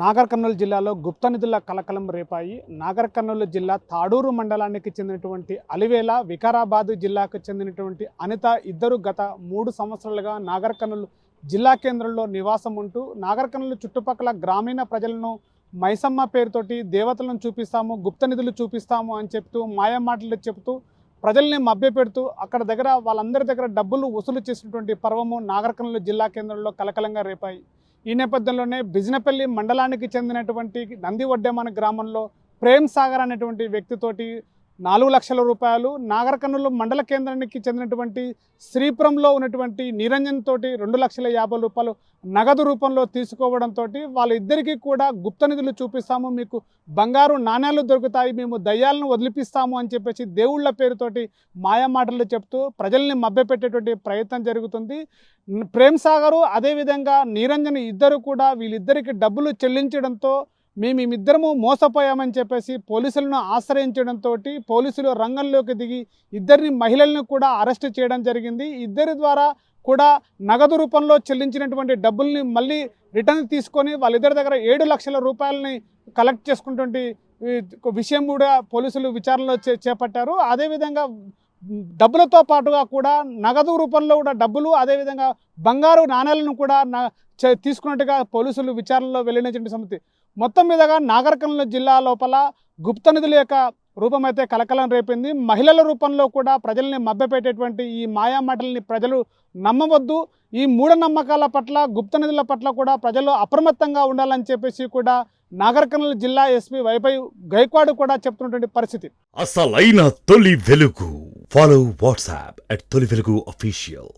నాగర్ కర్నూలు జిల్లాలో గుప్త నిధుల కలకలం రేపాయి. నాగర్ కర్నూలు జిల్లా తాడూరు మండలానికి చెందినటువంటి అలివేల, వికారాబాద్ జిల్లాకు చెందినటువంటి అనిత ఇద్దరు గత 3 సంవత్సరాలుగా నాగర్ కర్నూలు జిల్లా కేంద్రంలో నివాసం ఉంటూ నాగర్ కర్నూలు చుట్టుపక్కల గ్రామీణ ప్రజలను మైసమ్మ పేరుతోటి దేవతలను చూపిస్తాము, గుప్త నిధులు చూపిస్తాము అని చెప్తూ మాయమాటలు చెబుతూ ప్రజల్ని మభ్యపెడుతూ అక్కడ దగ్గర వాళ్ళందరి దగ్గర డబ్బులు వసూలు చేసినటువంటి పర్వము నాగర్ కర్నూలు జిల్లా కేంద్రంలో కలకలంగా రేపాయి. ఈ నేపథ్యంలోనే బిజినపల్లి మండలానికి చెందినటువంటి నంది వడ్డెమాన గ్రామంలో ప్రేమ్ సాగర్ అనేటువంటి వ్యక్తితోటి 4 లక్షల రూపాయలు, నాగర్ కర్నూలు మండల కేంద్రానికి చెందినటువంటి శ్రీపురంలో ఉన్నటువంటి నిరంజన్ తోటి 2,50,000 రూపాయలు నగదు రూపంలో తీసుకోవడంతో వాళ్ళిద్దరికీ కూడా గుప్త నిధులు చూపిస్తాము, మీకు బంగారు నాణ్యాలు దొరుకుతాయి, మేము దయ్యాలను వదిలిపిస్తాము అని చెప్పేసి దేవుళ్ళ పేరుతోటి మాయమాటలు చెప్తూ ప్రజల్ని మభ్యపెట్టేటువంటి ప్రయత్నం జరుగుతుంది. ప్రేమ్ సాగరు అదేవిధంగా నిరంజన్ ఇద్దరు కూడా వీళ్ళిద్దరికి డబ్బులు చెల్లించడంతో మేమిద్దరము మోసపోయామని చెప్పేసి పోలీసులను ఆశ్రయించడంతో పోలీసులు రంగంలోకి దిగి ఇద్దరిని మహిళలను కూడా అరెస్ట్ చేయడం జరిగింది. ఇద్దరి ద్వారా కూడా నగదు రూపంలో చెల్లించినటువంటి డబ్బుల్ని మళ్ళీ రిటర్న్ తీసుకొని వాళ్ళిద్దరి దగ్గర 7 లక్షల రూపాయలని కలెక్ట్ చేసుకున్నటువంటి విషయం కూడా పోలీసులు విచారణలో చేపట్టారు. అదేవిధంగా డబ్బులతో పాటుగా కూడా నగదు రూపంలో కూడా డబ్బులు, అదేవిధంగా బంగారు నాణ్యాలను కూడా తీసుకున్నట్టుగా పోలీసులు విచారణలో వెల్లడించిన సంగతి. మొత్తం మీదుగా నాగర్ కర్నూలు జిల్లా లోపల గుప్త నిధుల యొక్క రూపం అయితే కలకలం రేపింది. మహిళల రూపంలో కూడా ప్రజల్ని మభ్యపెట్టేటువంటి ఈ మాయామాటల్ని ప్రజలు నమ్మవద్దు. ఈ మూఢనమ్మకాల పట్ల, గుప్త నిధుల పట్ల కూడా ప్రజలు అప్రమత్తంగా ఉండాలని చెప్పేసి కూడా నాగర్ కర్నూలు జిల్లా ఎస్పీ వైభవ్ గైక్వాడ్ కూడా చెప్తున్నటువంటి పరిస్థితి. అసలైన తొలి వెలుగు. ఫాలో వాట్సాప్ @తొలి వెలుగు అఫీషియల్.